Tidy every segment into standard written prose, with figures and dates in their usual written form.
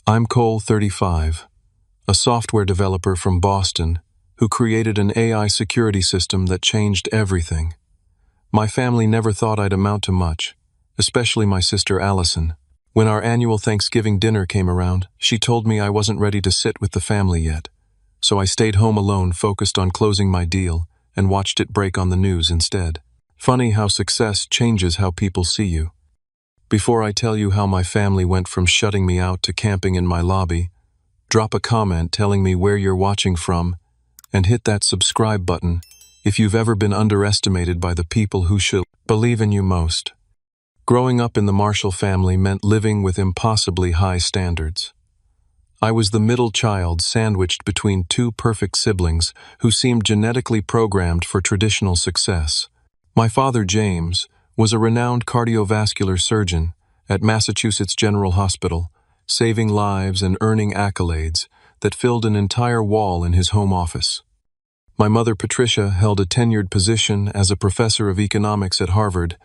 I'm Cole, 35, a software developer from Boston who created an AI security system that changed everything. My family never thought I'd amount to much, especially my sister Allison. When our annual Thanksgiving dinner came around, she told me I wasn't ready to sit with the family yet. So I stayed home alone, focused on closing my deal, and watched it break on the news instead. Funny how success changes how people see you. Before I tell you how my family went from shutting me out to camping in my lobby, drop a comment telling me where you're watching from, and hit that subscribe button if you've ever been underestimated by the people who should believe in you most. Growing up in the Marshall family meant living with impossibly high standards. I was the middle child sandwiched between two perfect siblings who seemed genetically programmed for traditional success. My father, James, was a renowned cardiovascular surgeon at Massachusetts General Hospital, saving lives and earning accolades that filled an entire wall in his home office. My mother, Patricia, held a tenured position as a professor of economics at Harvard,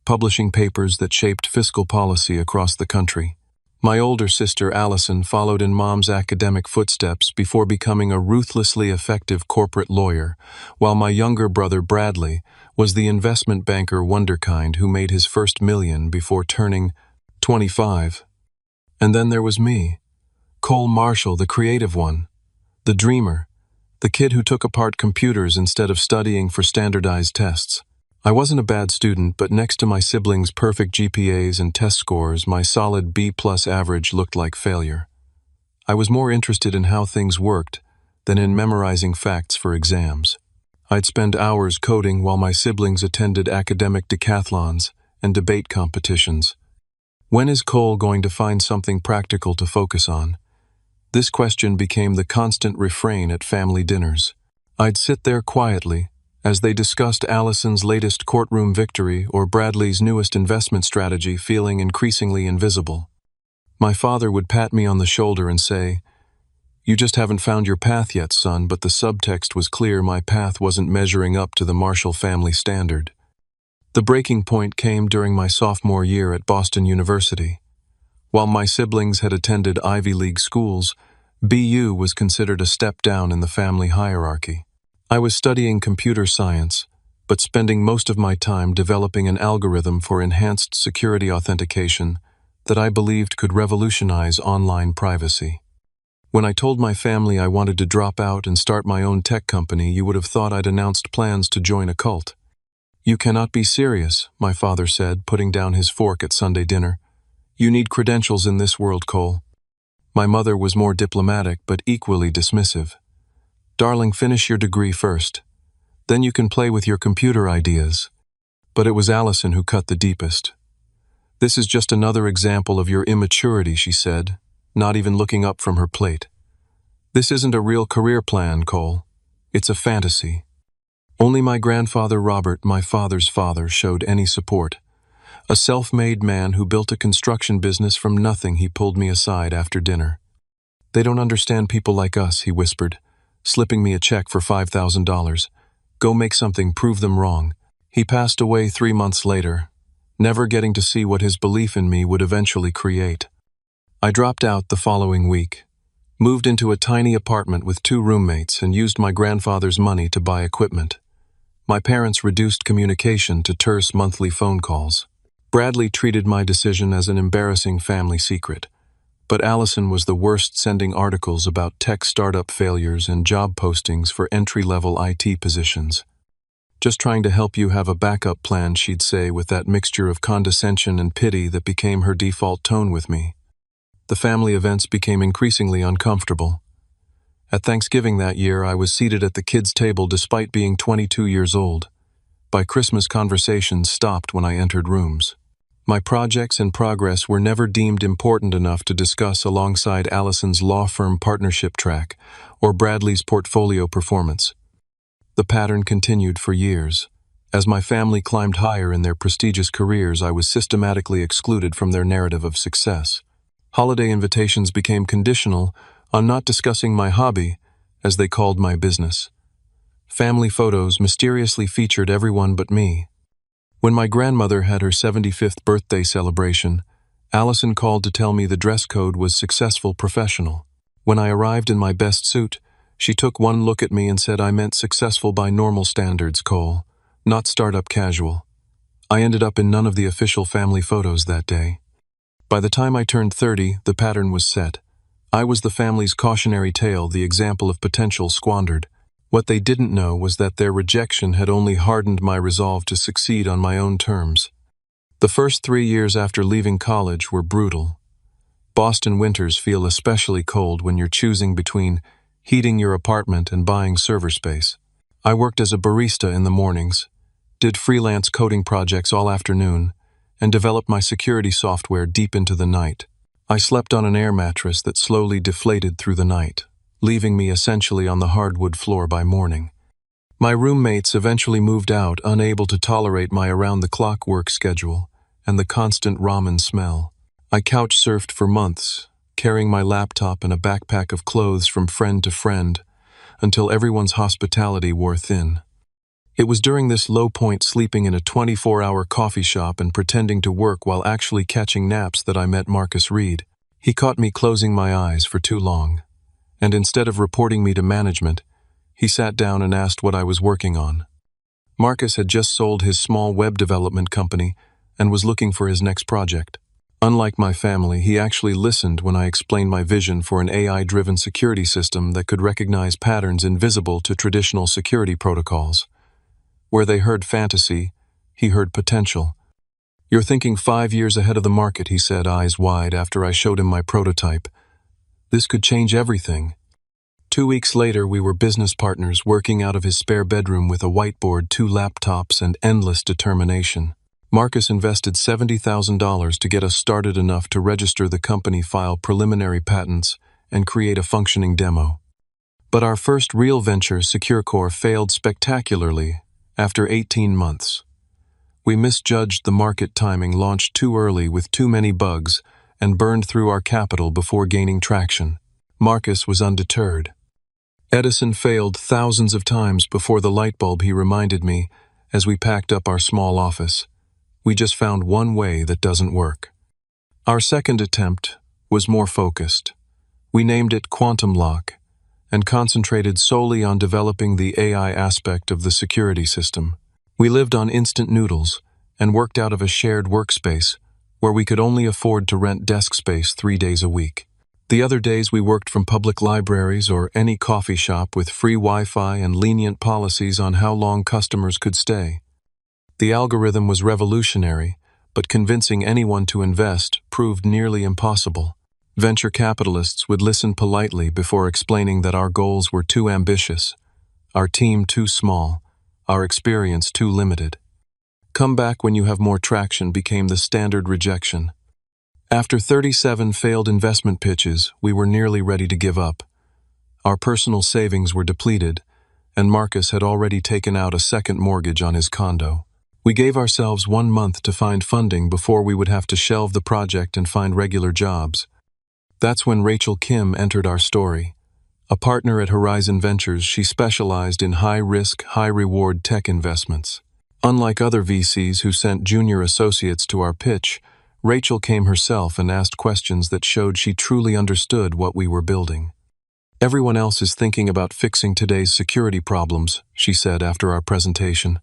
publishing papers that shaped fiscal policy across the country. My older sister, Allison, followed in Mom's academic footsteps before becoming a ruthlessly effective corporate lawyer, while my younger brother, Bradley, was the investment banker wonderkind who made his first million before turning 25. And then there was me, Cole Marshall, the creative one, the dreamer, the kid who took apart computers instead of studying for standardized tests. I wasn't a bad student, but next to my siblings' perfect GPAs and test scores, my solid B+ average looked like failure. I was more interested in how things worked than in memorizing facts for exams. I'd spend hours coding while my siblings attended academic decathlons and debate competitions. When is Cole going to find something practical to focus on? This question became the constant refrain at family dinners. I'd sit there quietly as they discussed Allison's latest courtroom victory or Bradley's newest investment strategy, feeling increasingly invisible. My father would pat me on the shoulder and say, "You just haven't found your path yet, son," but the subtext was clear: my path wasn't measuring up to the Marshall family standard. The breaking point came during my sophomore year at Boston University. While my siblings had attended Ivy League schools, BU was considered a step down in the family hierarchy. I was studying computer science, but spending most of my time developing an algorithm for enhanced security authentication that I believed could revolutionize online privacy. When I told my family I wanted to drop out and start my own tech company, you would have thought I'd announced plans to join a cult. "You cannot be serious," my father said, putting down his fork at Sunday dinner. "You need credentials in this world, Cole." My mother was more diplomatic but equally dismissive. "Darling, finish your degree first. Then you can play with your computer ideas." But it was Allison who cut the deepest. "This is just another example of your immaturity," she said, not even looking up from her plate. "This isn't a real career plan, Cole. It's a fantasy." Only my grandfather Robert, my father's father, showed any support. A self-made man who built a construction business from nothing, he pulled me aside after dinner. "They don't understand people like us," he whispered, slipping me a check for $5,000. "Go make something, prove them wrong." He passed away 3 months later, never getting to see what his belief in me would eventually create. I dropped out the following week, moved into a tiny apartment with 2 roommates, and used my grandfather's money to buy equipment. My parents reduced communication to terse monthly phone calls. Bradley treated my decision as an embarrassing family secret, but Allison was the worst, sending articles about tech startup failures and job postings for entry-level IT positions. "Just trying to help you have a backup plan," she'd say with that mixture of condescension and pity that became her default tone with me. The family events became increasingly uncomfortable. At Thanksgiving that year, I was seated at the kids' table despite being 22 years old. By Christmas, conversations stopped when I entered rooms. My projects in progress were never deemed important enough to discuss alongside Allison's law firm partnership track or Bradley's portfolio performance. The pattern continued for years. As my family climbed higher in their prestigious careers, I was systematically excluded from their narrative of success. Holiday invitations became conditional on not discussing my hobby, as they called my business. Family photos mysteriously featured everyone but me. When my grandmother had her 75th birthday celebration, Allison called to tell me the dress code was successful professional. When I arrived in my best suit, she took one look at me and said I meant successful by normal standards, Cole, not startup casual. I ended up in none of the official family photos that day. By the time I turned 30, the pattern was set. I was the family's cautionary tale, the example of potential squandered. What they didn't know was that their rejection had only hardened my resolve to succeed on my own terms. The first 3 years after leaving college were brutal. Boston winters feel especially cold when you're choosing between heating your apartment and buying server space. I worked as a barista in the mornings, did freelance coding projects all afternoon, and developed my security software deep into the night. I slept on an air mattress that slowly deflated through the night, leaving me essentially on the hardwood floor by morning. My roommates eventually moved out, unable to tolerate my around-the-clock work schedule and the constant ramen smell. I couch-surfed for months, carrying my laptop and a backpack of clothes from friend to friend, until everyone's hospitality wore thin. It was during this low point, sleeping in a 24-hour coffee shop and pretending to work while actually catching naps, that I met Marcus Reed. He caught me closing my eyes for too long, and instead of reporting me to management, he sat down and asked what I was working on. Marcus had just sold his small web development company and was looking for his next project. Unlike my family, he actually listened when I explained my vision for an AI-driven security system that could recognize patterns invisible to traditional security protocols. Where they heard fantasy, he heard potential. "You're thinking 5 years ahead of the market," he said, eyes wide, after I showed him my prototype. "This could change everything." 2 weeks later, we were business partners, working out of his spare bedroom with a whiteboard, 2 laptops, and endless determination. Marcus invested $70,000 to get us started enough to register the company, file preliminary patents, and create a functioning demo. But our first real venture, SecureCore, failed spectacularly after 18 months. We misjudged the market timing, launched too early with too many bugs, and burned through our capital before gaining traction. Marcus was undeterred. "Edison failed thousands of times before the light bulb," he reminded me as we packed up our small office. "We just found one way that doesn't work." Our second attempt was more focused. We named it Quantum Lock and concentrated solely on developing the AI aspect of the security system. We lived on instant noodles and worked out of a shared workspace where we could only afford to rent desk space 3 days a week. The other days we worked from public libraries or any coffee shop with free Wi-Fi and lenient policies on how long customers could stay. The algorithm was revolutionary, but convincing anyone to invest proved nearly impossible. Venture capitalists would listen politely before explaining that our goals were too ambitious, our team too small, our experience too limited. "Come back when you have more traction" became the standard rejection. After 37 failed investment pitches, we were nearly ready to give up. Our personal savings were depleted, and Marcus had already taken out a second mortgage on his condo. We gave ourselves 1 month to find funding before we would have to shelve the project and find regular jobs. That's when Rachel Kim entered our story. A partner at Horizon Ventures, she specialized in high-risk, high-reward tech investments. Unlike other VCs who sent junior associates to our pitch, Rachel came herself and asked questions that showed she truly understood what we were building. "Everyone else is thinking about fixing today's security problems," she said after our presentation.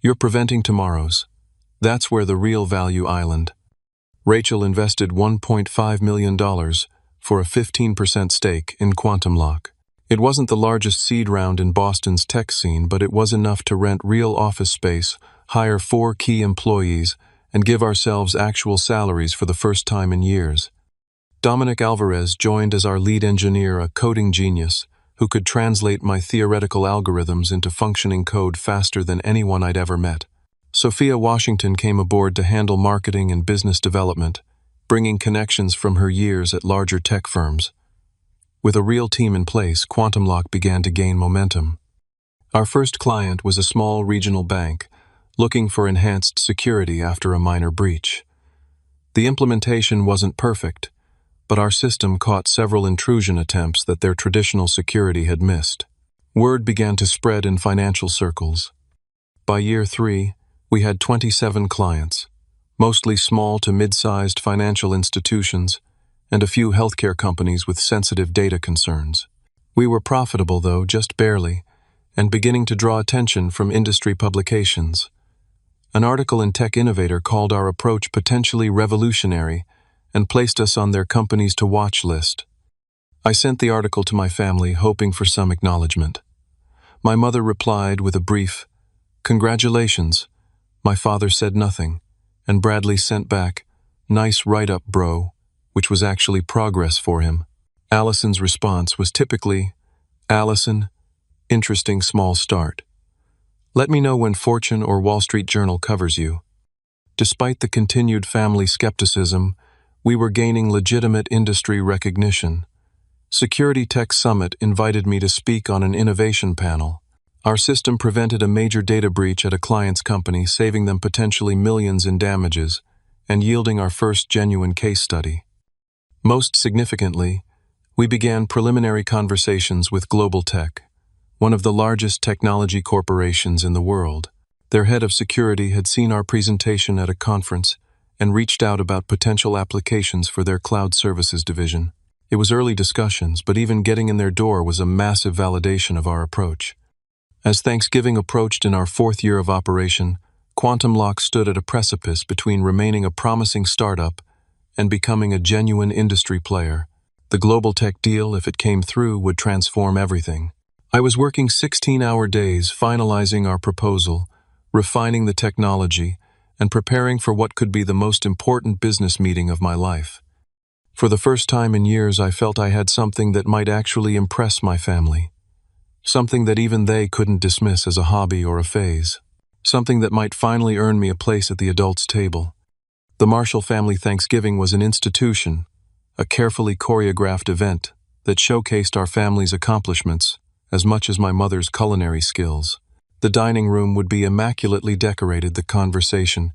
"You're preventing tomorrow's. That's where the real value island." Rachel invested $1.5 million for a 15% stake in Quantum Lock. It wasn't the largest seed round in Boston's tech scene, but it was enough to rent real office space, hire 4 key employees, and give ourselves actual salaries for the first time in years. Dominic Alvarez joined as our lead engineer, a coding genius who could translate my theoretical algorithms into functioning code faster than anyone I'd ever met. Sophia Washington came aboard to handle marketing and business development, bringing connections from her years at larger tech firms. With a real team in place, Quantum Lock began to gain momentum. Our first client was a small regional bank, looking for enhanced security after a minor breach. The implementation wasn't perfect, but our system caught several intrusion attempts that their traditional security had missed. Word began to spread in financial circles. By year 3, we had 27 clients, mostly small to mid-sized financial institutions, and a few healthcare companies with sensitive data concerns. We were profitable, though, just barely, and beginning to draw attention from industry publications. An article in Tech Innovator called our approach potentially revolutionary and placed us on their companies to watch list. I sent the article to my family, hoping for some acknowledgement. My mother replied with a brief, "Congratulations." My father said nothing, and Bradley sent back, "Nice write-up, bro," which was actually progress for him. Allison's response was typically, "Allison, interesting small start. Let me know when Fortune or Wall Street Journal covers you." Despite the continued family skepticism, we were gaining legitimate industry recognition. Security Tech Summit invited me to speak on an innovation panel. Our system prevented a major data breach at a client's company, saving them potentially millions in damages, and yielding our first genuine case study. Most significantly, we began preliminary conversations with Global Tech, one of the largest technology corporations in the world. Their head of security had seen our presentation at a conference and reached out about potential applications for their cloud services division. It was early discussions, but even getting in their door was a massive validation of our approach. As Thanksgiving approached in our 4th year of operation, QuantumLock stood at a precipice between remaining a promising startup and becoming a genuine industry player. The Global Tech deal, if it came through, would transform everything. I was working 16-hour days finalizing our proposal, refining the technology, and preparing for what could be the most important business meeting of my life. For the first time in years, I felt I had something that might actually impress my family. Something that even they couldn't dismiss as a hobby or a phase. Something that might finally earn me a place at the adults' table. The Marshall family Thanksgiving was an institution, a carefully choreographed event that showcased our family's accomplishments as much as my mother's culinary skills. The dining room would be immaculately decorated, the conversation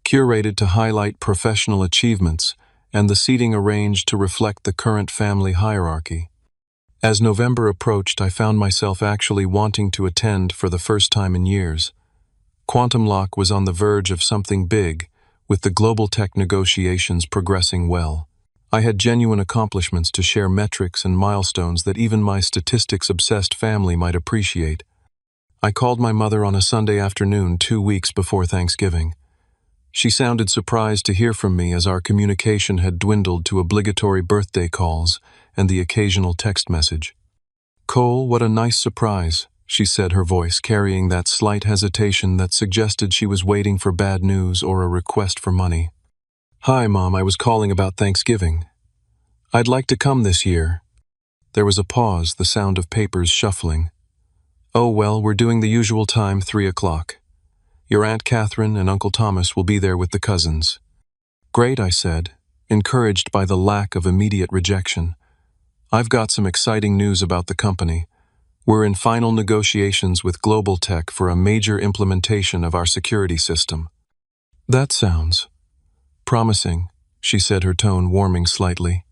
curated to highlight professional achievements, and the seating arranged to reflect the current family hierarchy. As November approached, I found myself actually wanting to attend for the first time in years. QuantumLock was on the verge of something big, with the Global Tech negotiations progressing well. I had genuine accomplishments to share, metrics and milestones that even my statistics-obsessed family might appreciate. I called my mother on a Sunday afternoon 2 weeks before Thanksgiving. She sounded surprised to hear from me, as our communication had dwindled to obligatory birthday calls and the occasional text message. "Cole, what a nice surprise," she said, her voice carrying that slight hesitation that suggested she was waiting for bad news or a request for money. "Hi, Mom, I was calling about Thanksgiving. I'd like to come this year." There was a pause, the sound of papers shuffling. "Oh, well, we're doing the usual time, 3 o'clock. Your Aunt Catherine and Uncle Thomas will be there with the cousins." "Great," I said, encouraged by the lack of immediate rejection. "I've got some exciting news about the company. We're in final negotiations with Global Tech for a major implementation of our security system." "That sounds promising," she said, her tone warming slightly.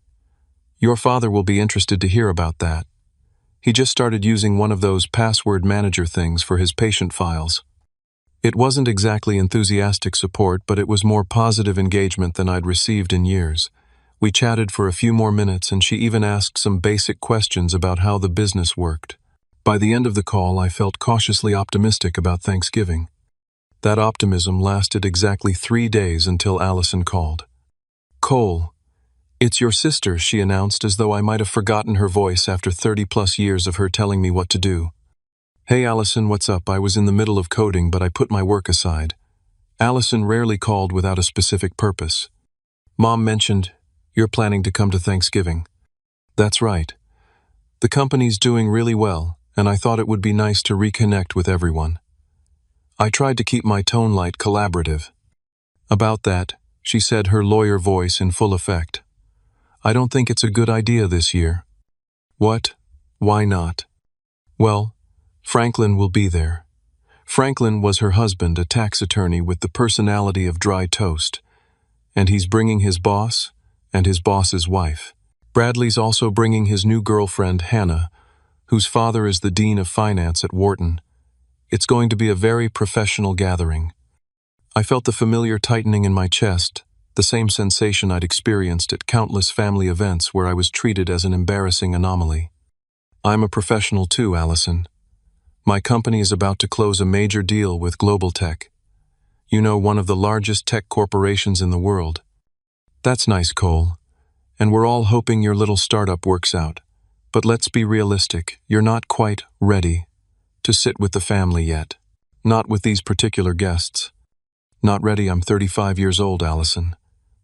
"Your father will be interested to hear about that. He just started using one of those password manager things for his patient files." It wasn't exactly enthusiastic support, but it was more positive engagement than I'd received in years. We chatted for a few more minutes, and she even asked some basic questions about how the business worked. By the end of the call, I felt cautiously optimistic about Thanksgiving. That optimism lasted exactly 3 days until Allison called. "Cole, it's your sister," she announced, as though I might have forgotten her voice after 30-plus years of her telling me what to do. "Hey Allison, what's up? I was in the middle of coding, but I put my work aside." Allison rarely called without a specific purpose. "Mom mentioned you're planning to come to Thanksgiving." "That's right. The company's doing really well, and I thought it would be nice to reconnect with everyone." I tried to keep my tone light, collaborative. "About that," she said, her lawyer voice in full effect, "I don't think it's a good idea this year." "What? Why not?" "Well, Franklin will be there." Franklin was her husband, a tax attorney with the personality of dry toast. And he's bringing his boss and his boss's wife. Bradley's also bringing his new girlfriend, Hannah, whose father is the dean of finance at Wharton. It's going to be a very professional gathering. I felt the familiar tightening in my chest, the same sensation I'd experienced at countless family events where I was treated as an embarrassing anomaly. I'm a professional too, Allison. My company is about to close a major deal with Global Tech. You know, one of the largest tech corporations in the world. That's nice, Cole. And we're all hoping your little startup works out. But let's be realistic, you're not quite ready to sit with the family yet. Not with these particular guests. Not ready. I'm 35 years old, Allison.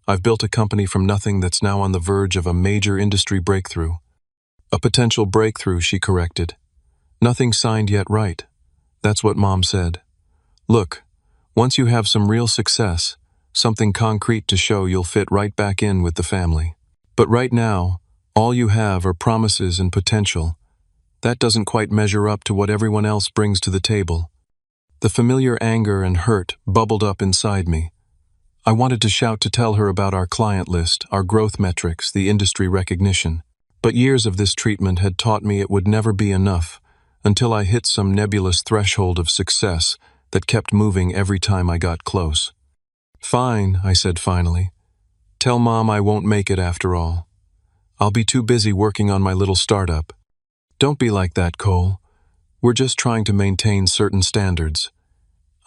I've built a company from nothing that's now on the verge of a major industry breakthrough. A potential breakthrough, she corrected. Nothing signed yet, right? That's what Mom said. Look, once you have some real success, something concrete to show, you'll fit right back in with the family. But right now, all you have are promises and potential. That doesn't quite measure up to what everyone else brings to the table. The familiar anger and hurt bubbled up inside me. I wanted to shout to tell her about our client list, our growth metrics, the industry recognition. But years of this treatment had taught me it would never be enough until I hit some nebulous threshold of success that kept moving every time I got close. Fine, I said finally. Tell Mom I won't make it after all. I'll be too busy working on my little startup. Don't be like that, Cole. We're just trying to maintain certain standards.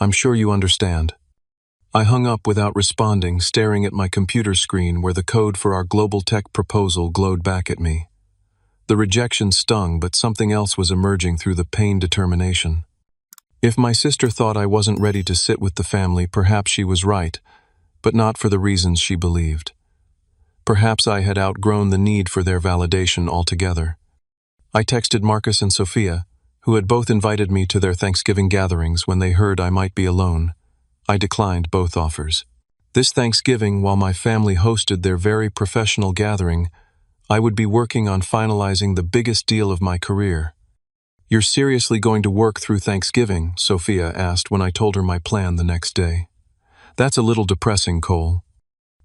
I'm sure you understand. I hung up without responding, staring at my computer screen where the code for our Global Tech proposal glowed back at me. The rejection stung, but something else was emerging through the pain determination. If my sister thought I wasn't ready to sit with the family, perhaps she was right, but not for the reasons she believed. Perhaps I had outgrown the need for their validation altogether. I texted Marcus and Sophia, who had both invited me to their Thanksgiving gatherings when they heard I might be alone. I declined both offers. This Thanksgiving, while my family hosted their very professional gathering, I would be working on finalizing the biggest deal of my career. You're seriously going to work through Thanksgiving? Sophia asked when I told her my plan the next day. That's a little depressing, Cole.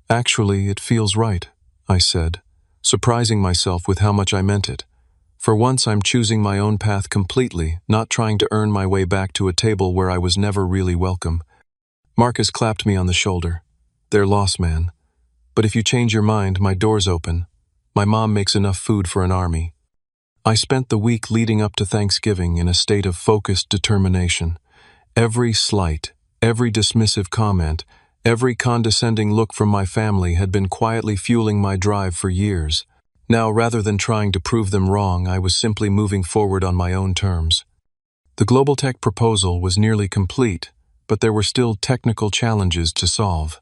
Actually, it feels right, I said, surprising myself with how much I meant it. For once, I'm choosing my own path completely, not trying to earn my way back to a table where I was never really welcome. Marcus clapped me on the shoulder. Their loss, man. But if you change your mind, my door's open. My mom makes enough food for an army. I spent the week leading up to Thanksgiving in a state of focused determination. Every slight, every dismissive comment, every condescending look from my family had been quietly fueling my drive for years. Now, rather than trying to prove them wrong, I was simply moving forward on my own terms. The Global Tech proposal was nearly complete, but there were still technical challenges to solve.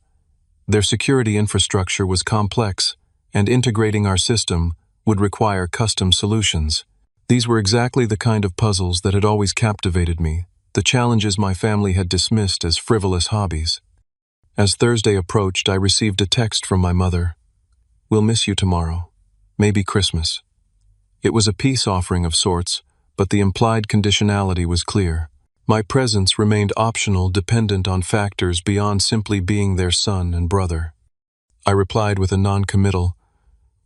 Their security infrastructure was complex, and integrating our system would require custom solutions. These were exactly the kind of puzzles that had always captivated me, the challenges my family had dismissed as frivolous hobbies. As Thursday approached, I received a text from my mother. We'll miss you tomorrow. Maybe Christmas. It was a peace offering of sorts, but the implied conditionality was clear. My presence remained optional, dependent on factors beyond simply being their son and brother. I replied with a non-committal,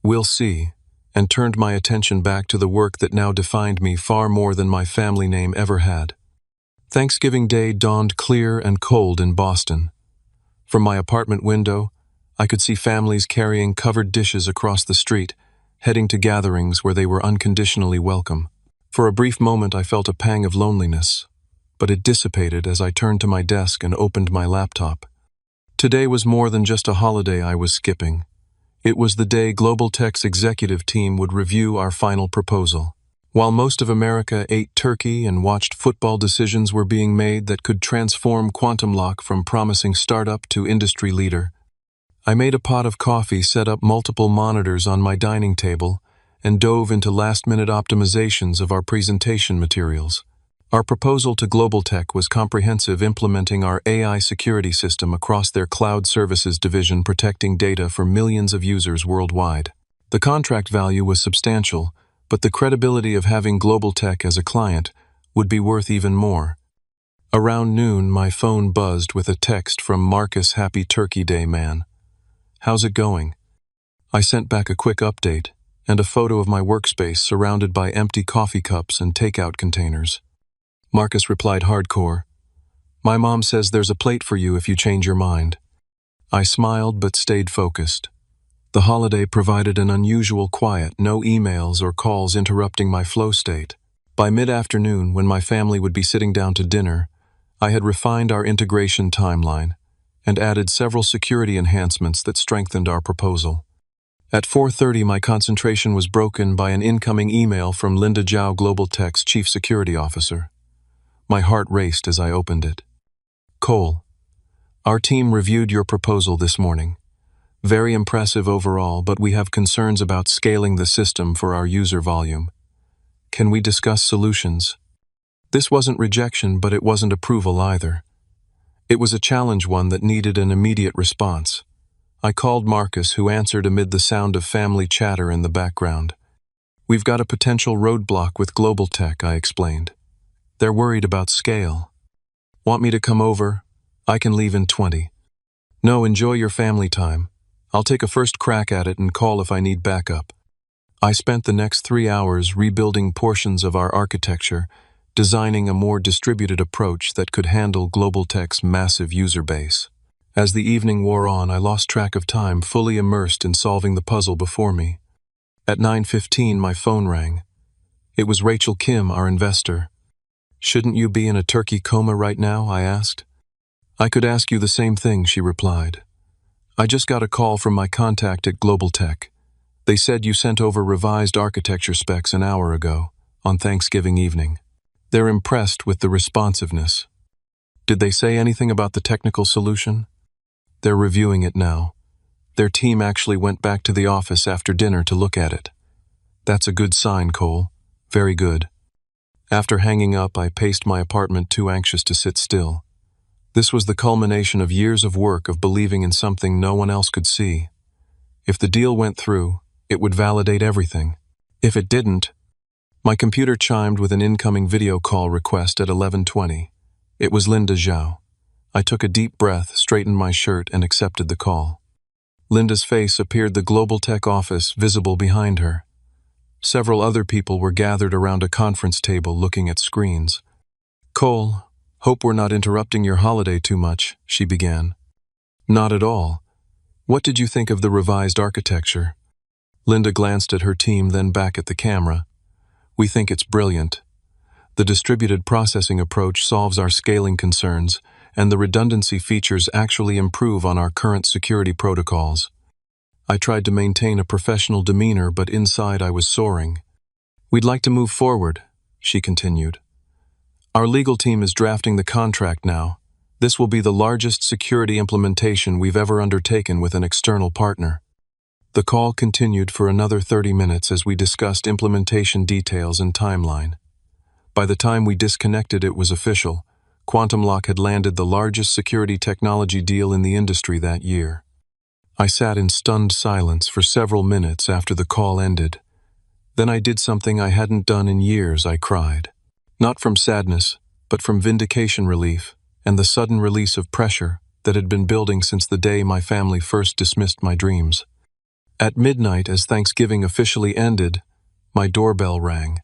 "We'll see," and turned my attention back to the work that now defined me far more than my family name ever had. Thanksgiving Day dawned clear and cold in Boston. From my apartment window, I could see families carrying covered dishes across the street, heading to gatherings where they were unconditionally welcome. For a brief moment, I felt a pang of loneliness, but it dissipated as I turned to my desk and opened my laptop. Today was more than just a holiday I was skipping. It was the day Global Tech's executive team would review our final proposal. While most of America ate turkey and watched football, decisions were being made that could transform Quantum Lock from promising startup to industry leader. I made a pot of coffee, set up multiple monitors on my dining table, and dove into last-minute optimizations of our presentation materials. Our proposal to Global Tech was comprehensive, implementing our AI security system across their cloud services division, protecting data for millions of users worldwide. The contract value was substantial, but the credibility of having Global Tech as a client would be worth even more. Around noon, my phone buzzed with a text from Marcus. "Happy Turkey Day, man. How's it going?" I sent back a quick update and a photo of my workspace surrounded by empty coffee cups and takeout containers. Marcus replied hardcore, My mom says there's a plate for you if you change your mind. I smiled but stayed focused. The holiday provided an unusual quiet, no emails or calls interrupting my flow state. By mid-afternoon, when my family would be sitting down to dinner, I had refined our integration timeline and added several security enhancements that strengthened our proposal. At 4:30, my concentration was broken by an incoming email from Linda Zhao, Global Tech's Chief Security Officer. My heart raced as I opened it. Cole, our team reviewed your proposal this morning. Very impressive overall, but we have concerns about scaling the system for our user volume. Can we discuss solutions? This wasn't rejection, but it wasn't approval either. It was a challenge one that needed an immediate response. I called Marcus, who answered amid the sound of family chatter in the background. We've got a potential roadblock with Global Tech, I explained. They're worried about scale. Want me to come over? I can leave in 20. No, enjoy your family time. I'll take a first crack at it and call if I need backup. I spent the next 3 hours rebuilding portions of our architecture, designing a more distributed approach that could handle Global Tech's massive user base. As the evening wore on, I lost track of time, fully immersed in solving the puzzle before me. At 9:15, my phone rang. It was Rachel Kim, our investor. Shouldn't you be in a turkey coma right now? I asked. I could ask you the same thing, she replied. I just got a call from my contact at Global Tech. They said you sent over revised architecture specs an hour ago, on Thanksgiving evening. They're impressed with the responsiveness. Did they say anything about the technical solution? They're reviewing it now. Their team actually went back to the office after dinner to look at it. That's a good sign, Cole. Very good. After hanging up, I paced my apartment, too anxious to sit still. This was the culmination of years of work of believing in something no one else could see. If the deal went through, it would validate everything. If it didn't, my computer chimed with an incoming video call request at 11:20. It was Linda Zhao. I took a deep breath, straightened my shirt, and accepted the call. Linda's face appeared the Global Tech office, visible behind her. Several other people were gathered around a conference table looking at screens. Cole, hope we're not interrupting your holiday too much, she began. Not at all. What did you think of the revised architecture? Linda glanced at her team, then back at the camera. We think it's brilliant. The distributed processing approach solves our scaling concerns, and the redundancy features actually improve on our current security protocols. I tried to maintain a professional demeanor, but inside I was soaring. We'd like to move forward, she continued. Our legal team is drafting the contract now. This will be the largest security implementation we've ever undertaken with an external partner. The call continued for another 30 minutes as we discussed implementation details and timeline. By the time we disconnected, it was official. Quantum Lock had landed the largest security technology deal in the industry that year. I sat in stunned silence for several minutes after the call ended. Then I did something I hadn't done in years. I cried. Not from sadness, but from vindication relief and the sudden release of pressure that had been building since the day my family first dismissed my dreams. At midnight, as Thanksgiving officially ended, my doorbell rang.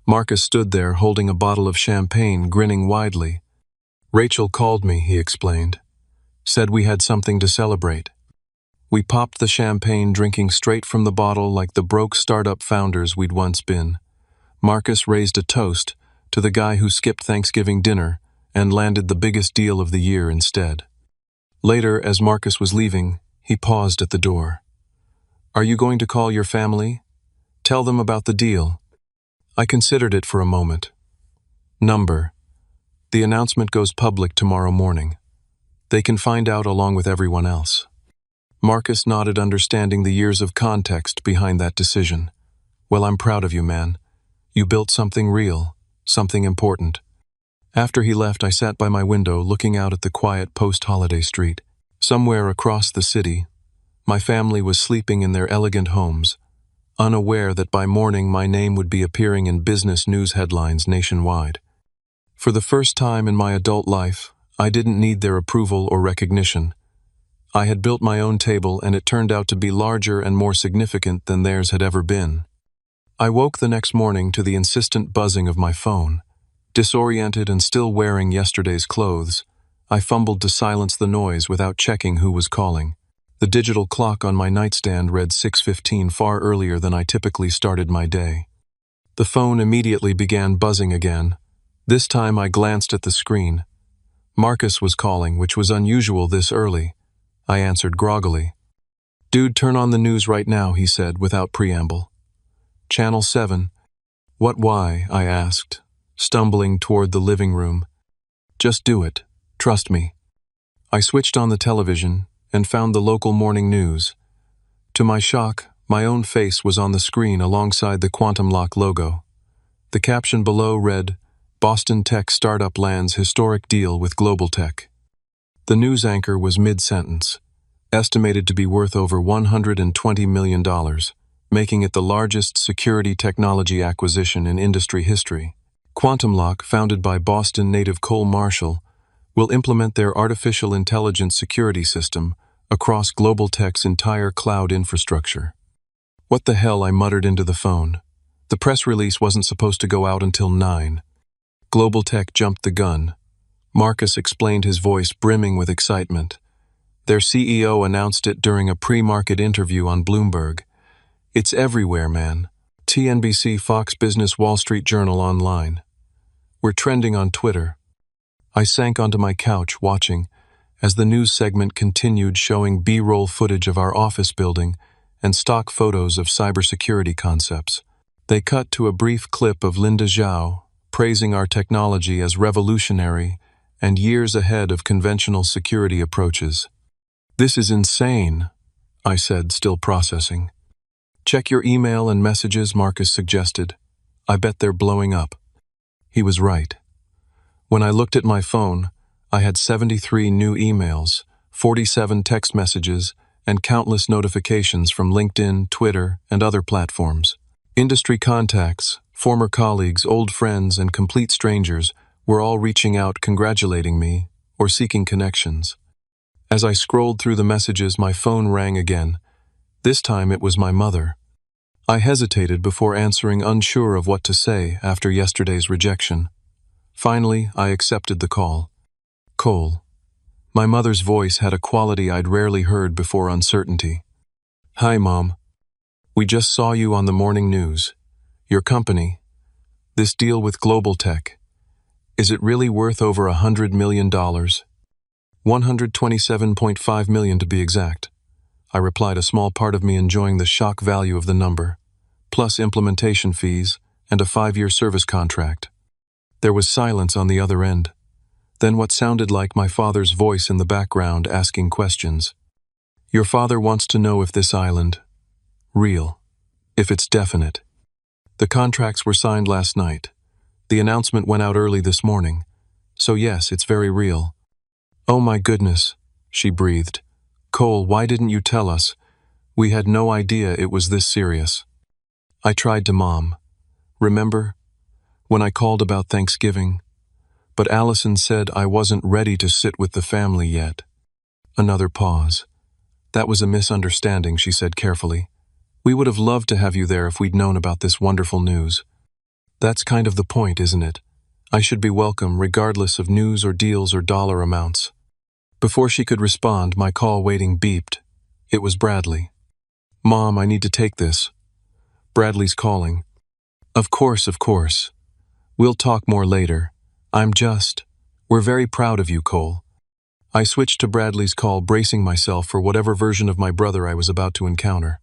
Marcus stood there holding a bottle of champagne, grinning widely. Rachel called me, he explained. Said we had something to celebrate. We popped the champagne, drinking straight from the bottle like the broke startup founders we'd once been. Marcus raised a toast to the guy who skipped Thanksgiving dinner and landed the biggest deal of the year instead. Later, as Marcus was leaving, he paused at the door. Are you going to call your family? Tell them about the deal. I considered it for a moment. Number. The announcement goes public tomorrow morning. They can find out along with everyone else. Marcus nodded, understanding the years of context behind that decision. Well, I'm proud of you, man. You built something real, something important. After he left, I sat by my window looking out at the quiet post-holiday street. Somewhere across the city, my family was sleeping in their elegant homes, unaware that by morning my name would be appearing in business news headlines nationwide. For the first time in my adult life, I didn't need their approval or recognition. I had built my own table, and it turned out to be larger and more significant than theirs had ever been. I woke the next morning to the insistent buzzing of my phone. Disoriented and still wearing yesterday's clothes, I fumbled to silence the noise without checking who was calling. The digital clock on my nightstand read 6:15 far earlier than I typically started my day. The phone immediately began buzzing again. This time I glanced at the screen. Marcus was calling, which was unusual this early. I answered groggily. "Dude, turn on the news right now," he said without preamble. "Channel 7. "What, why?" I asked, stumbling toward the living room. "Just do it. Trust me." I switched on the television and found the local morning news. To my shock, my own face was on the screen alongside the Quantum Lock logo. The caption below read, "Boston Tech startup lands historic deal with Global Tech." The news anchor was mid-sentence, estimated to be worth over $120 million, making it the largest security technology acquisition in industry history. Quantum Lock, founded by Boston native Cole Marshall, will implement their artificial intelligence security system across Global Tech's entire cloud infrastructure. "What the hell?" I muttered into the phone. The press release wasn't supposed to go out until 9. Global Tech jumped the gun. Marcus explained, his voice brimming with excitement. Their CEO announced it during a pre-market interview on Bloomberg. "It's everywhere, man. TNBC, Fox Business, Wall Street Journal, online. We're trending on Twitter." I sank onto my couch watching as the news segment continued, showing B-roll footage of our office building and stock photos of cybersecurity concepts. They cut to a brief clip of Linda Zhao praising our technology as revolutionary and years ahead of conventional security approaches. "This is insane," I said, still processing. "Check your email and messages," Marcus suggested. "I bet they're blowing up." He was right. When I looked at my phone, I had 73 new emails, 47 text messages, and countless notifications from LinkedIn, Twitter, and other platforms. Industry contacts, former colleagues, old friends, and complete strangers were all reaching out, congratulating me, or seeking connections. As I scrolled through the messages, my phone rang again. This time it was my mother. I hesitated before answering, unsure of what to say after yesterday's rejection. Finally, I accepted the call. "Cole." My mother's voice had a quality I'd rarely heard before: uncertainty. "Hi, Mom. We just saw you on the morning news. Your company, this deal with Global Tech, is it really worth over $100 million? $127.5 million to be exact," I replied, a small part of me enjoying the shock value of the number, plus implementation fees and a 5-year service contract. There was silence on the other end. Then what sounded like my father's voice in the background asking questions. "Your father wants to know if this island, real, if it's definite." The contracts were signed last night. The announcement went out early this morning. So yes, it's very real. "Oh my goodness," she breathed. "Cole, why didn't you tell us? We had no idea it was this serious." I tried to, Mom. "Remember when I called about Thanksgiving? But Allison said I wasn't ready to sit with the family yet." Another pause. "That was a misunderstanding," she said carefully. "We would have loved to have you there if we'd known about this wonderful news. That's kind of the point, isn't it? I should be welcome regardless of news or deals or dollar amounts." Before she could respond, my call waiting beeped. It was Bradley. "Mom, I need to take this. Bradley's calling." Of course. We'll talk more later. We're very proud of you, Cole." I switched to Bradley's call, bracing myself for whatever version of my brother I was about to encounter.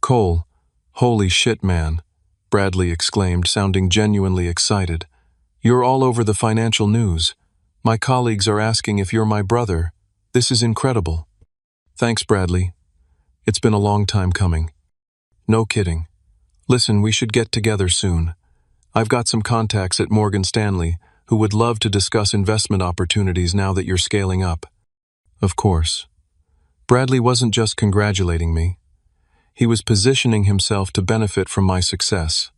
"Cole, holy shit, man," Bradley exclaimed, sounding genuinely excited. "You're all over the financial news. My colleagues are asking if you're my brother. This is incredible." "Thanks, Bradley. It's been a long time coming." "No kidding. Listen, we should get together soon. I've got some contacts at Morgan Stanley who would love to discuss investment opportunities now that you're scaling up." Of course. Bradley wasn't just congratulating me. He was positioning himself to benefit from my success.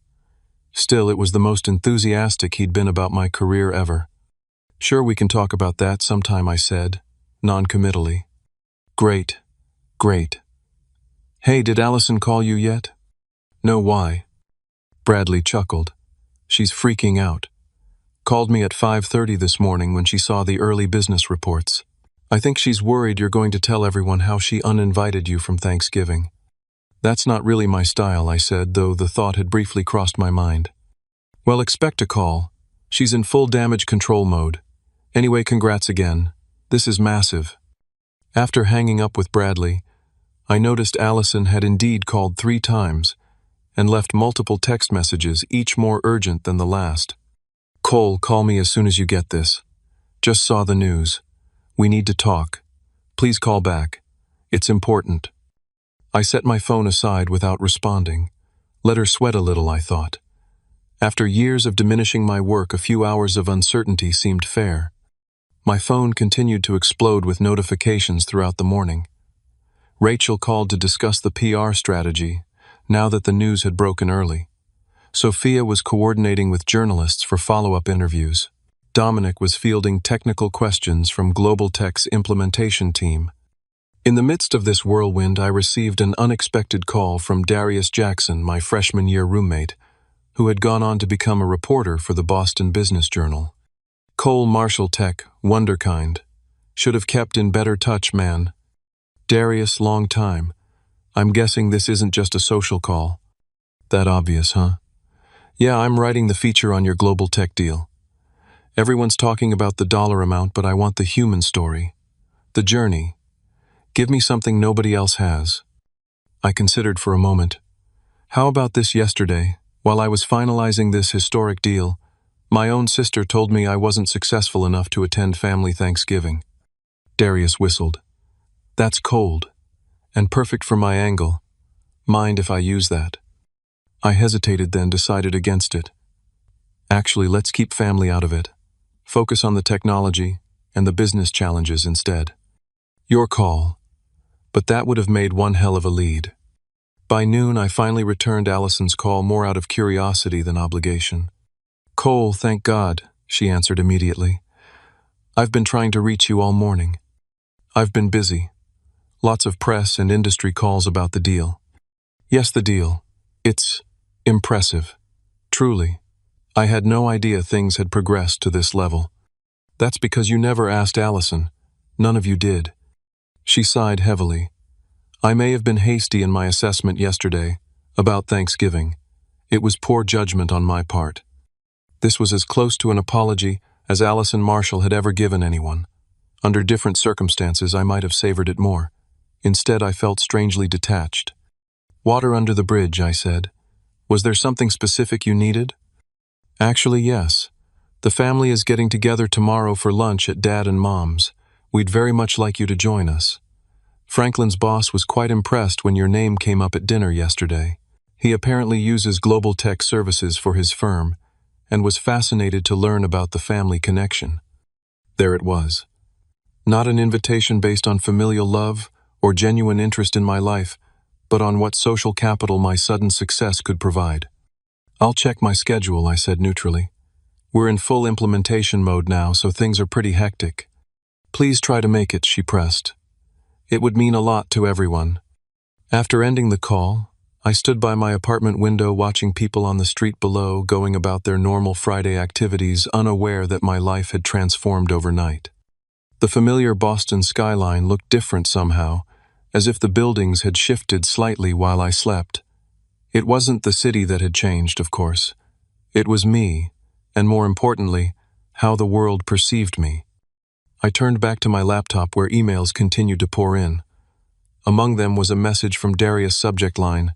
Still, it was the most enthusiastic he'd been about my career ever. "Sure, we can talk about that sometime," I said, non-committally. Great. "Hey, did Allison call you yet?" "No, why?" Bradley chuckled. "She's freaking out. Called me at 5:30 this morning when she saw the early business reports. I think she's worried you're going to tell everyone how she uninvited you from Thanksgiving. That's not really my style, I said, though the thought had briefly crossed my mind. Well, expect a call. She's in full damage control mode. Anyway, congrats again. This is massive. After hanging up with Bradley, I noticed Allison had indeed called 3 times and left multiple text messages, each more urgent than the last. Cole, call me as soon as you get this. Just saw the news. We need to talk. Please call back. It's important. I set my phone aside without responding. Let her sweat a little, I thought. After years of diminishing my work, a few hours of uncertainty seemed fair. My phone continued to explode with notifications throughout the morning. Rachel called to discuss the PR strategy, now that the news had broken early. Sophia was coordinating with journalists for follow-up interviews. Dominic was fielding technical questions from Global Tech's implementation team. In the midst of this whirlwind, I received an unexpected call from Darius Jackson, my freshman year roommate, who had gone on to become a reporter for the Boston Business Journal. Cole, Marshall Tech, wonderkind. Should have kept in better touch, man. Darius, long time. I'm guessing this isn't just a social call. That obvious, huh? Yeah, I'm writing the feature on your Global Tech deal. Everyone's talking about the dollar amount, but I want the human story. The journey. Give me something nobody else has. I considered for a moment. How about this? Yesterday, while I was finalizing this historic deal, my own sister told me I wasn't successful enough to attend family Thanksgiving. Darius whistled. That's cold, and perfect for my angle. Mind if I use that? I hesitated, then decided against it. Actually, let's keep family out of it. Focus on the technology and the business challenges instead. Your call. But that would have made one hell of a lead. By noon, I finally returned Allison's call more out of curiosity than obligation. Cole, thank God, she answered immediately. I've been trying to reach you all morning. I've been busy. Lots of press and industry calls about the deal. Yes, the deal. It's impressive. Truly. I had no idea things had progressed to this level. That's because you never asked Allison. None of you did. She sighed heavily. I may have been hasty in my assessment yesterday about Thanksgiving. It was poor judgment on my part. This was as close to an apology as Allison Marshall had ever given anyone. Under different circumstances, I might have savored it more. Instead, I felt strangely detached. Water under the bridge, I said. Was there something specific you needed? Actually, yes. The family is getting together tomorrow for lunch at Dad and Mom's. We'd very much like you to join us. Franklin's boss was quite impressed when your name came up at dinner yesterday. He apparently uses Global Tech services for his firm and was fascinated to learn about the family connection. There it was. Not an invitation based on familial love or genuine interest in my life, but on what social capital my sudden success could provide. I'll check my schedule, I said neutrally. We're in full implementation mode now, so things are pretty hectic. Please try to make it, she pressed. It would mean a lot to everyone. After ending the call, I stood by my apartment window watching people on the street below going about their normal Friday activities, unaware that my life had transformed overnight. The familiar Boston skyline looked different somehow, as if the buildings had shifted slightly while I slept. It wasn't the city that had changed, of course. It was me, and more importantly, how the world perceived me. I turned back to my laptop where emails continued to pour in. Among them was a message from Darius' subject line,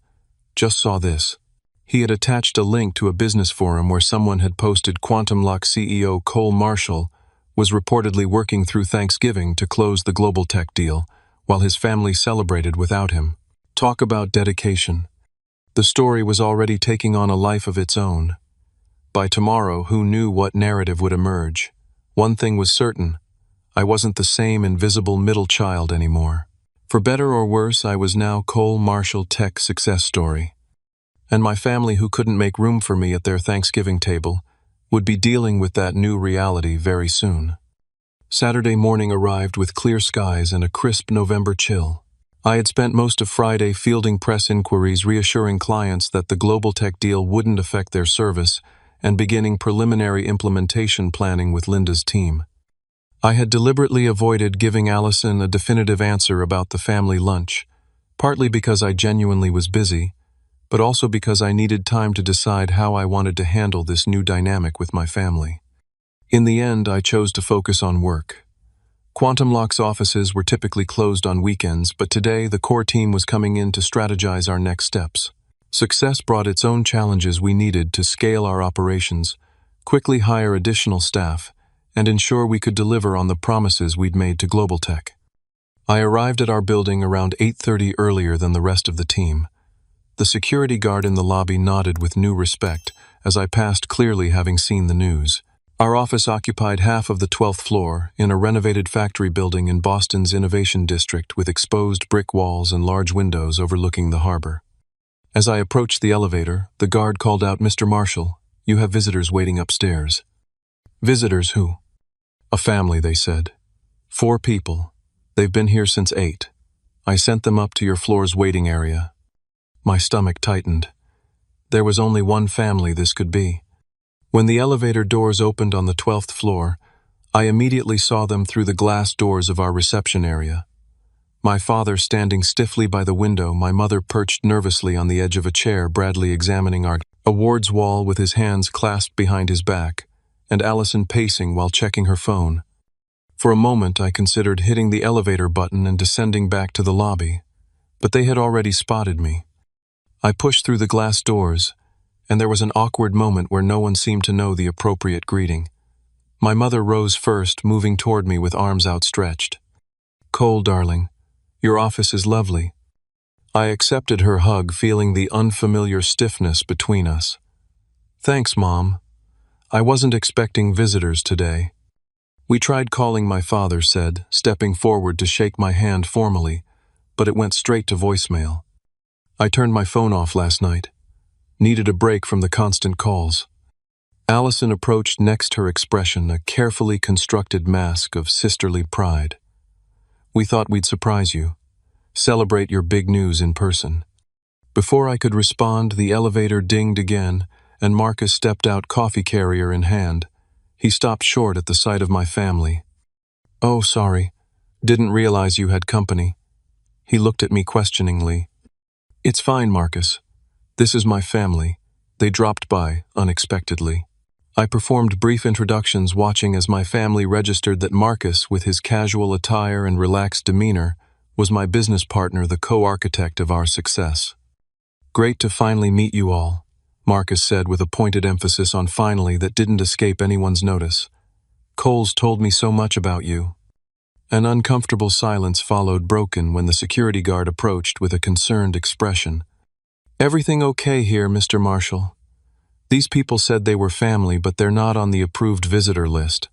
"Just saw this." He had attached a link to a business forum where someone had posted Quantum Lock CEO Cole Marshall was reportedly working through Thanksgiving to close the Global Tech deal, while his family celebrated without him. Talk about dedication. The story was already taking on a life of its own. By tomorrow, who knew what narrative would emerge? One thing was certain. I wasn't the same invisible middle child anymore. For better or worse, I was now Cole Marshall Tech success story. And my family, who couldn't make room for me at their Thanksgiving table, would be dealing with that new reality very soon. Saturday morning arrived with clear skies and a crisp November chill. I had spent most of Friday fielding press inquiries, reassuring clients that the Global Tech deal wouldn't affect their service and beginning preliminary implementation planning with Linda's team. I had deliberately avoided giving Allison a definitive answer about the family lunch, partly because I genuinely was busy, but also because I needed time to decide how I wanted to handle this new dynamic with my family. In the end, I chose to focus on work. Quantum Lock's offices were typically closed on weekends, but today the core team was coming in to strategize our next steps. Success brought its own challenges. We needed to scale our operations, quickly hire additional staff, and ensure we could deliver on the promises we'd made to Global Tech. I arrived at our building around 8:30 earlier than the rest of the team. The security guard in the lobby nodded with new respect as I passed, clearly having seen the news. Our office occupied half of the 12th floor in a renovated factory building in Boston's Innovation District with exposed brick walls and large windows overlooking the harbor. As I approached the elevator, the guard called out, "Mr. Marshall, you have visitors waiting upstairs." "Visitors who?" "A family," they said. "4 people. They've been here since 8. I sent them up to your floor's waiting area." My stomach tightened. There was only one family this could be. When the elevator doors opened on the 12th floor, I immediately saw them through the glass doors of our reception area. My father standing stiffly by the window, my mother perched nervously on the edge of a chair, Bradley examining our awards wall with his hands clasped behind his back, and Allison pacing while checking her phone. For a moment, I considered hitting the elevator button and descending back to the lobby, but they had already spotted me. I pushed through the glass doors, and there was an awkward moment where no one seemed to know the appropriate greeting. My mother rose first, moving toward me with arms outstretched. "Cole, darling, your office is lovely." I accepted her hug, feeling the unfamiliar stiffness between us. "Thanks, Mom. I wasn't expecting visitors today." "We tried calling," my father said, stepping forward to shake my hand formally, but it went straight to voicemail. "I turned my phone off last night. Needed a break from the constant calls." Allison approached next, her expression a carefully constructed mask of sisterly pride. "We thought we'd surprise you. Celebrate your big news in person." Before I could respond, the elevator dinged again, and Marcus stepped out, coffee carrier in hand. He stopped short at the sight of my family. "Oh, sorry. Didn't realize you had company." He looked at me questioningly. "It's fine, Marcus. This is my family. They dropped by unexpectedly." I performed brief introductions, watching as my family registered that Marcus, with his casual attire and relaxed demeanor, was my business partner, the co-architect of our success. "Great to finally meet you all," Marcus said with a pointed emphasis on finally that didn't escape anyone's notice. "Cole's told me so much about you." An uncomfortable silence followed, broken when the security guard approached with a concerned expression. "Everything okay here, Mr. Marshall? These people said they were family, but they're not on the approved visitor list."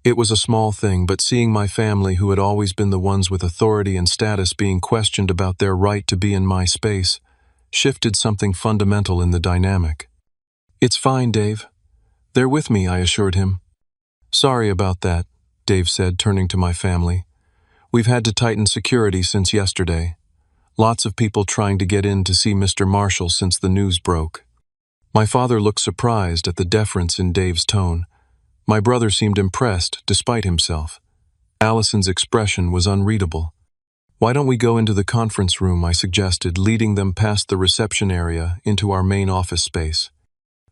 It was a small thing, but seeing my family, who had always been the ones with authority and status, being questioned about their right to be in my space, shifted something fundamental in the dynamic. "It's fine, Dave. They're with me," I assured him. "Sorry about that," Dave said, turning to my family. "We've had to tighten security since yesterday. Lots of people trying to get in to see Mr. Marshall since the news broke." My father looked surprised at the deference in Dave's tone. My brother seemed impressed, despite himself. Allison's expression was unreadable. "Why don't we go into the conference room?" I suggested, leading them past the reception area into our main office space.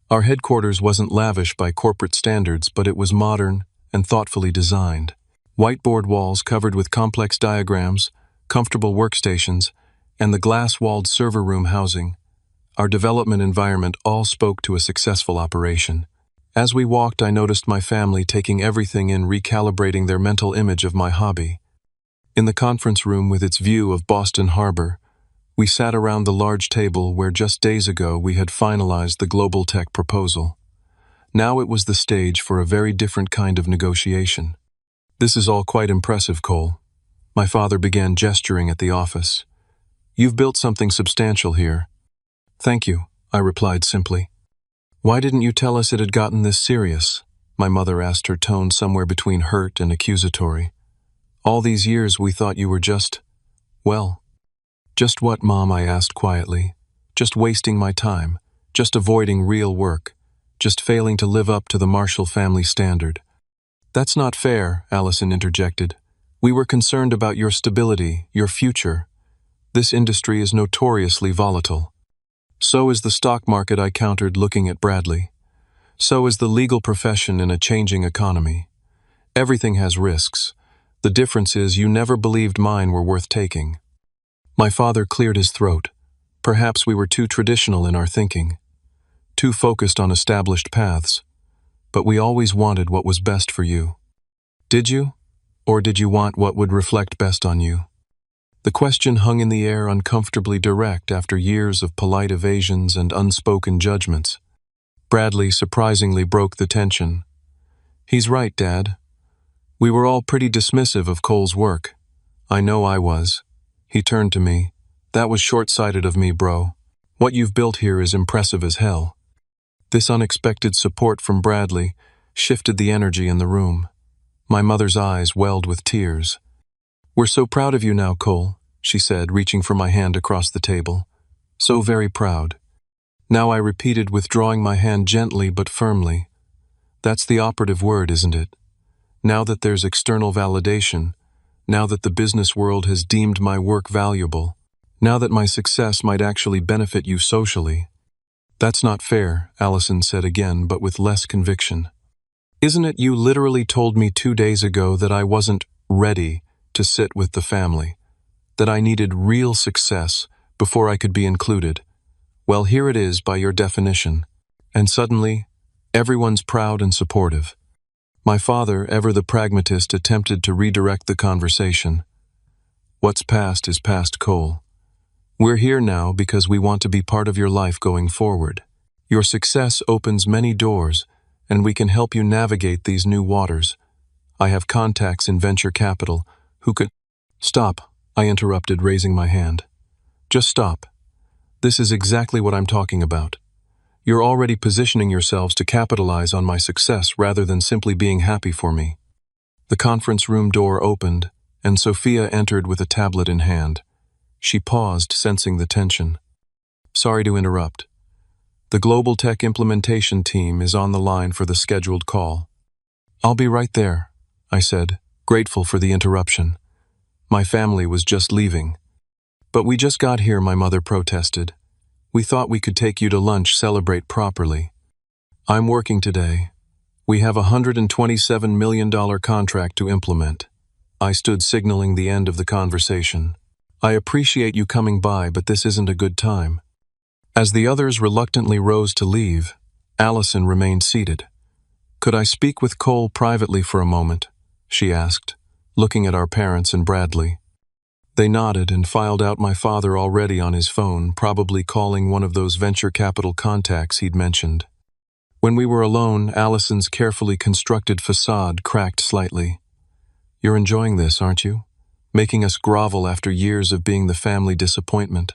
Our headquarters wasn't lavish by corporate standards, but it was modern and thoughtfully designed. Whiteboard walls covered with complex diagrams, comfortable workstations, and the glass-walled server room housing. Our development environment all spoke to a successful operation. As we walked, I noticed my family taking everything in, recalibrating their mental image of my hobby. In the conference room, with its view of Boston Harbor, we sat around the large table where just days ago we had finalized the Global Tech proposal. Now it was the stage for a very different kind of negotiation. "This is all quite impressive, Cole." My father began gesturing at the office. "You've built something substantial here." "Thank you," I replied simply. "Why didn't you tell us it had gotten this serious?" my mother asked, her tone somewhere between hurt and accusatory. "All these years we thought you were just, well." "Just what, Mom?" I asked quietly. "Just wasting my time, just avoiding real work, just failing to live up to the Marshall family standard. That's not fair, Allison interjected. We were concerned about your stability, your future. This industry is notoriously volatile. So is the stock market, I countered, looking at Bradley. So is the legal profession in a changing economy. Everything has risks. The difference is you never believed mine were worth taking. My father cleared his throat. Perhaps we were too traditional in our thinking, too focused on established paths, but we always wanted what was best for you. Did you? Or did you want what would reflect best on you? The question hung in the air, uncomfortably direct after years of polite evasions and unspoken judgments. Bradley surprisingly broke the tension. He's right, Dad. We were all pretty dismissive of Cole's work. I know I was. He turned to me. That was short-sighted of me, bro. What you've built here is impressive as hell. This unexpected support from Bradley shifted the energy in the room. My mother's eyes welled with tears. We're so proud of you now, Cole, she said, reaching for my hand across the table. So very proud. Now I repeated, withdrawing my hand gently but firmly. That's the operative word, isn't it? Now that there's external validation, now that the business world has deemed my work valuable, now that my success might actually benefit you socially. That's not fair, Allison said again, but with less conviction. Isn't it you literally told me 2 days ago that I wasn't ready to sit with the family, that I needed real success before I could be included? Well, here it is by your definition. And suddenly, everyone's proud and supportive. My father, ever the pragmatist, attempted to redirect the conversation. What's past is past, Cole. We're here now because we want to be part of your life going forward. Your success opens many doors, and we can help you navigate these new waters. I have contacts in venture capital who could— Stop, I interrupted, raising my hand. Just stop. This is exactly what I'm talking about. You're already positioning yourselves to capitalize on my success rather than simply being happy for me. The conference room door opened, and Sophia entered with a tablet in hand. She paused, sensing the tension. Sorry to interrupt. The Global Tech Implementation team is on the line for the scheduled call. I'll be right there, I said, grateful for the interruption. My family was just leaving. But we just got here, my mother protested. We thought we could take you to lunch, celebrate properly. I'm working today. We have a $127 million contract to implement. I stood, signaling the end of the conversation. I appreciate you coming by, but this isn't a good time. As the others reluctantly rose to leave, Allison remained seated. Could I speak with Cole privately for a moment? She asked, looking at our parents and Bradley. They nodded and filed out my father already on his phone, probably calling one of those venture capital contacts he'd mentioned. When we were alone, Allison's carefully constructed facade cracked slightly. You're enjoying this, aren't you? Making us grovel after years of being the family disappointment.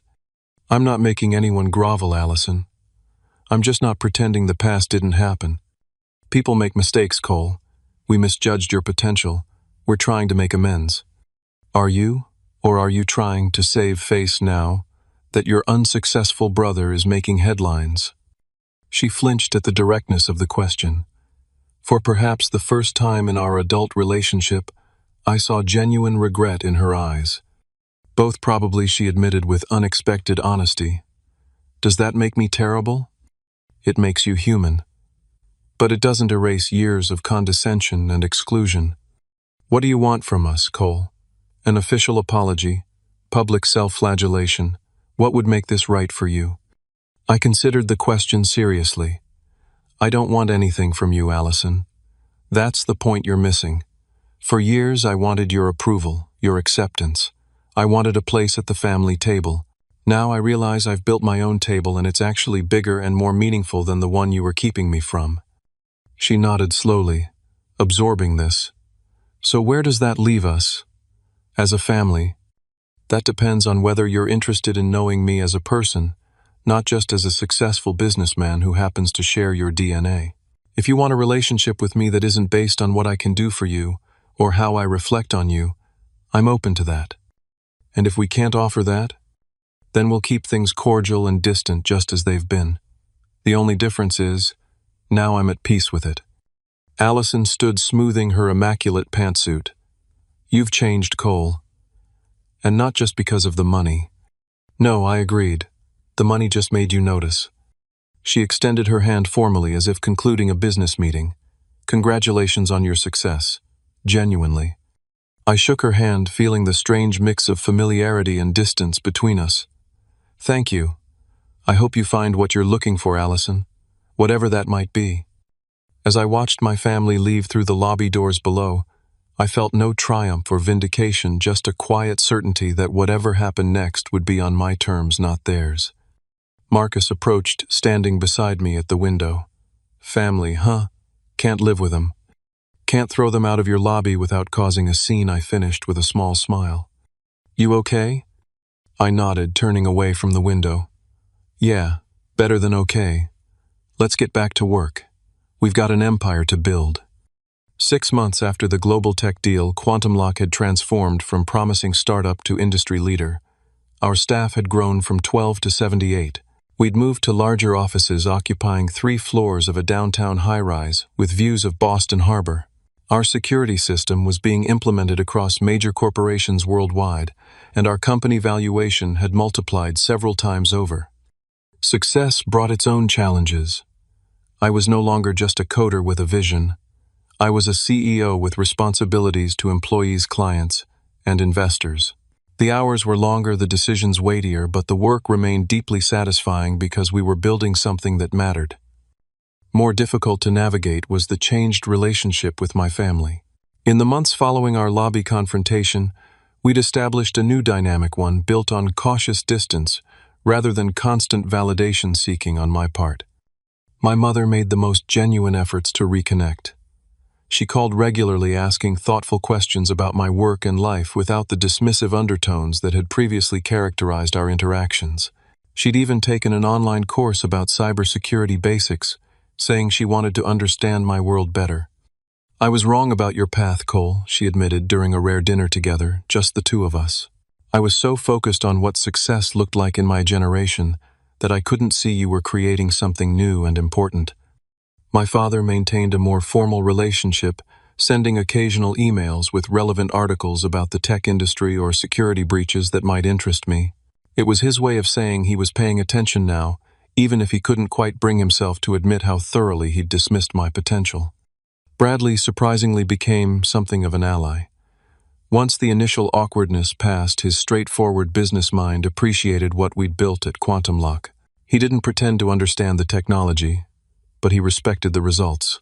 I'm not making anyone grovel, Allison. I'm just not pretending the past didn't happen. People make mistakes, Cole. We misjudged your potential. We're trying to make amends. Are you? Or are you trying to save face now that your unsuccessful brother is making headlines? She flinched at the directness of the question. For perhaps the first time in our adult relationship, I saw genuine regret in her eyes. Both probably, she admitted with unexpected honesty. Does that make me terrible? It makes you human. But it doesn't erase years of condescension and exclusion. What do you want from us, Cole? An official apology? Public self-flagellation? What would make this right for you? I considered the question seriously. I don't want anything from you, Allison. That's the point you're missing. For years I wanted your approval, your acceptance. I wanted a place at the family table. Now I realize I've built my own table, and it's actually bigger and more meaningful than the one you were keeping me from. She nodded slowly, absorbing this. So where does that leave us? As a family? That depends on whether you're interested in knowing me as a person, not just as a successful businessman who happens to share your DNA. If you want a relationship with me that isn't based on what I can do for you, or how I reflect on you, I'm open to that. And if we can't offer that, then we'll keep things cordial and distant just as they've been. The only difference is, Now I'm at peace with it. Allison stood smoothing her immaculate pantsuit. You've changed, Cole. And not just because of the money. No, I agreed. The money just made you notice. She extended her hand formally as if concluding a business meeting. Congratulations on your success. Genuinely. I shook her hand, feeling the strange mix of familiarity and distance between us. Thank you. I hope you find what you're looking for, Allison, whatever that might be. As I watched my family leave through the lobby doors below, I felt no triumph or vindication, just a quiet certainty that whatever happened next would be on my terms, not theirs. Marcus approached, standing beside me at the window. Family, huh? Can't live with them. Can't throw them out of your lobby without causing a scene, I finished with a small smile. You okay? I nodded, turning away from the window. Yeah, better than okay. Let's get back to work. We've got an empire to build. 6 months after the global tech deal, Quantum Lock had transformed from promising startup to industry leader. Our staff had grown from 12 to 78. We'd moved to larger offices occupying 3 floors of a downtown high-rise with views of Boston Harbor. Our security system was being implemented across major corporations worldwide, and our company valuation had multiplied several times over. Success brought its own challenges. I was no longer just a coder with a vision. I was a CEO with responsibilities to employees, clients, and investors. The hours were longer, the decisions weightier, but the work remained deeply satisfying because we were building something that mattered. More difficult to navigate was the changed relationship with my family. In the months following our lobby confrontation, we'd established a new dynamic, one built on cautious distance rather than constant validation seeking on my part. My mother made the most genuine efforts to reconnect. She called regularly, asking thoughtful questions about my work and life without the dismissive undertones that had previously characterized our interactions. She'd even taken an online course about cybersecurity basics, saying she wanted to understand my world better. I was wrong about your path, Cole, she admitted during a rare dinner together, just the two of us. I was so focused on what success looked like in my generation that I couldn't see you were creating something new and important. My father maintained a more formal relationship, sending occasional emails with relevant articles about the tech industry or security breaches that might interest me. It was his way of saying he was paying attention now, even if he couldn't quite bring himself to admit how thoroughly he'd dismissed my potential. Bradley surprisingly became something of an ally. Once the initial awkwardness passed, his straightforward business mind appreciated what we'd built at Quantum Lock. He didn't pretend to understand the technology, but he respected the results.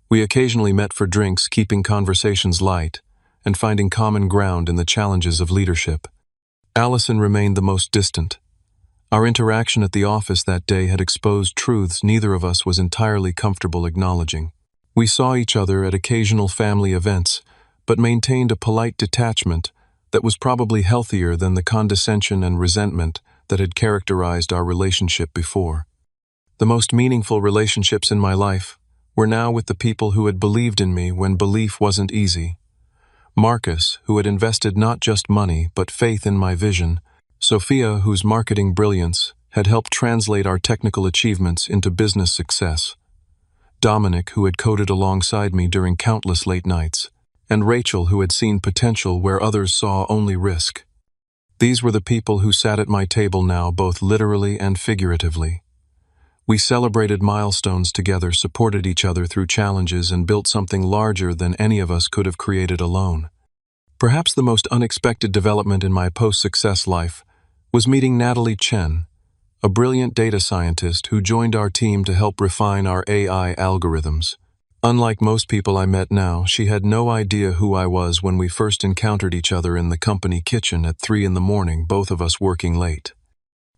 We occasionally met for drinks, keeping conversations light and finding common ground in the challenges of leadership. Allison remained the most distant. Our interaction at the office that day had exposed truths neither of us was entirely comfortable acknowledging. We saw each other at occasional family events, but maintained a polite detachment that was probably healthier than the condescension and resentment that had characterized our relationship before. The most meaningful relationships in my life were now with the people who had believed in me when belief wasn't easy. Marcus, who had invested not just money but faith in my vision. Sophia, whose marketing brilliance had helped translate our technical achievements into business success. Dominic, who had coded alongside me during countless late nights. And Rachel, who had seen potential where others saw only risk. These were the people who sat at my table now, both literally and figuratively. We celebrated milestones together, supported each other through challenges, and built something larger than any of us could have created alone. Perhaps the most unexpected development in my post-success life was meeting Natalie Chen, a brilliant data scientist who joined our team to help refine our AI algorithms. Unlike most people I met now, she had no idea who I was when we first encountered each other in the company kitchen at 3 a.m, both of us working late.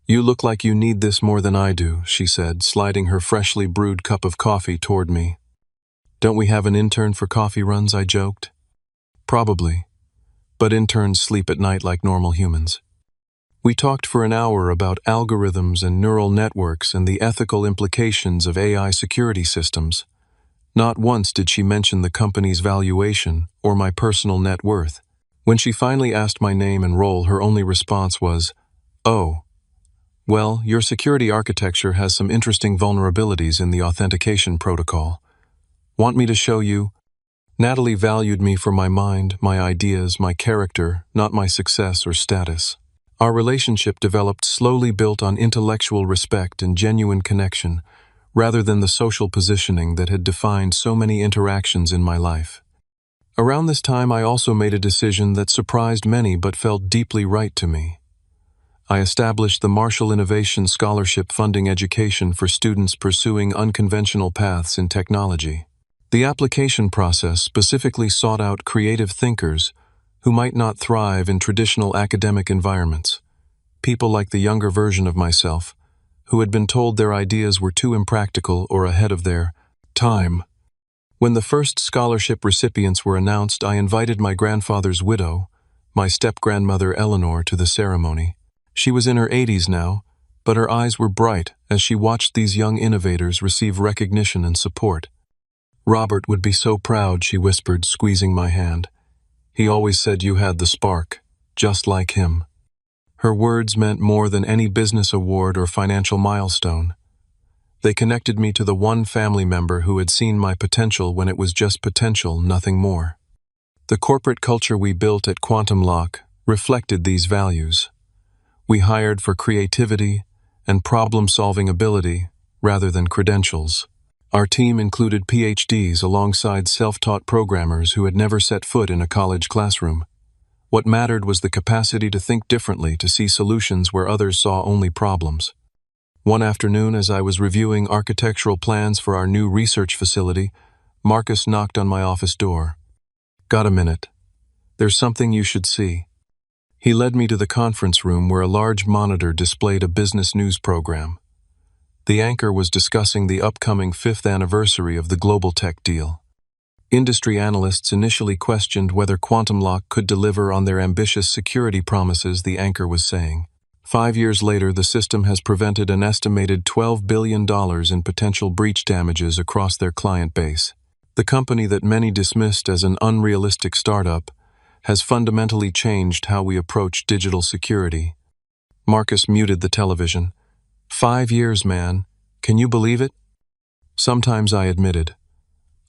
You look like you need this more than I do, she said, sliding her freshly brewed cup of coffee toward me. Don't we have an intern for coffee runs, I joked. Probably. But interns sleep at night like normal humans. We talked for an hour about algorithms and neural networks and the ethical implications of AI security systems. Not once did she mention the company's valuation or my personal net worth. When she finally asked my name and role, her only response was, "Oh, Well, your security architecture has some interesting vulnerabilities in the authentication protocol. Want me to show you? Natalie valued me for my mind, my ideas, my character, not my success or status. Our relationship developed slowly, built on intellectual respect and genuine connection, rather than the social positioning that had defined so many interactions in my life. Around this time, I also made a decision that surprised many but felt deeply right to me. I established the Marshall Innovation Scholarship, funding education for students pursuing unconventional paths in technology. The application process specifically sought out creative thinkers who might not thrive in traditional academic environments, people like the younger version of myself, who had been told their ideas were too impractical or ahead of their time. When the first scholarship recipients were announced, I invited my grandfather's widow, my step-grandmother Eleanor, to the ceremony. She was in her 80s now, but her eyes were bright as she watched these young innovators receive recognition and support. "Robert would be so proud," she whispered, squeezing my hand. "He always said you had the spark, just like him." Her words meant more than any business award or financial milestone. They connected me to the one family member who had seen my potential when it was just potential, nothing more. The corporate culture we built at Quantum Lock reflected these values. We hired for creativity and problem-solving ability rather than credentials. Our team included PhDs alongside self-taught programmers who had never set foot in a college classroom. What mattered was the capacity to think differently, to see solutions where others saw only problems. One afternoon, as I was reviewing architectural plans for our new research facility, Marcus knocked on my office door. "Got a minute? There's something you should see." He led me to the conference room where a large monitor displayed a business news program. The anchor was discussing the upcoming 5th anniversary of the Global Tech deal. Industry analysts initially questioned whether Quantum Lock could deliver on their ambitious security promises, the anchor was saying. 5 years later, the system has prevented an estimated $12 billion in potential breach damages across their client base. The company that many dismissed as an unrealistic startup has fundamentally changed how we approach digital security. Marcus muted the television. 5 years, man. Can you believe it? Sometimes, I admitted.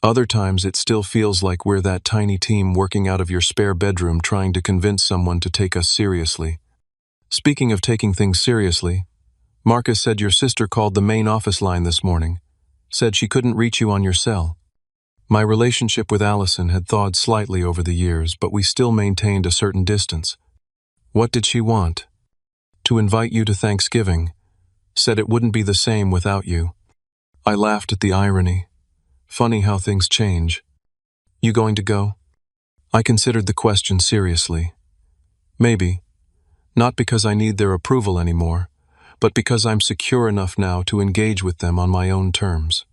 Other times it still feels like we're that tiny team working out of your spare bedroom trying to convince someone to take us seriously. Speaking of taking things seriously, Marcus said your sister called the main office line this morning, said she couldn't reach you on your cell. My relationship with Allison had thawed slightly over the years, but we still maintained a certain distance. What did she want? To invite you to Thanksgiving. Said it wouldn't be the same without you. I laughed at the irony. Funny how things change. You going to go? I considered the question seriously. Maybe. Not because I need their approval anymore, but because I'm secure enough now to engage with them on my own terms.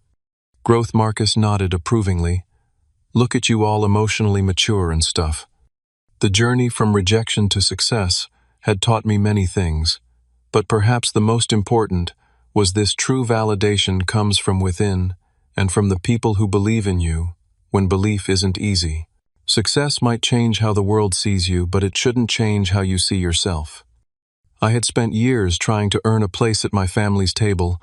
Growth. Marcus nodded approvingly. Look at you, all emotionally mature and stuff. The journey from rejection to success had taught me many things, but perhaps the most important was this: true validation comes from within and from the people who believe in you when belief isn't easy. Success might change how the world sees you, but it shouldn't change how you see yourself. I had spent years trying to earn a place at my family's table,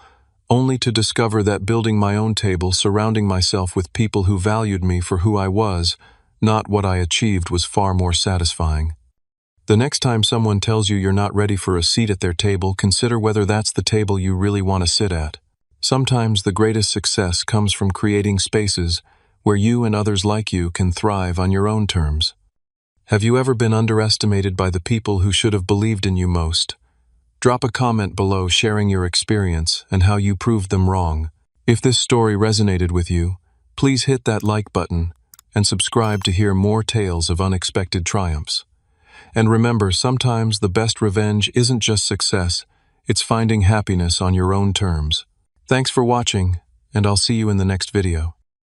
only to discover that building my own table, surrounding myself with people who valued me for who I was, not what I achieved, was far more satisfying. The next time someone tells you you're not ready for a seat at their table, consider whether that's the table you really want to sit at. Sometimes the greatest success comes from creating spaces where you and others like you can thrive on your own terms. Have you ever been underestimated by the people who should have believed in you most? Drop a comment below sharing your experience and how you proved them wrong. If this story resonated with you, please hit that like button and subscribe to hear more tales of unexpected triumphs. And remember, sometimes the best revenge isn't just success, it's finding happiness on your own terms. Thanks for watching, and I'll see you in the next video.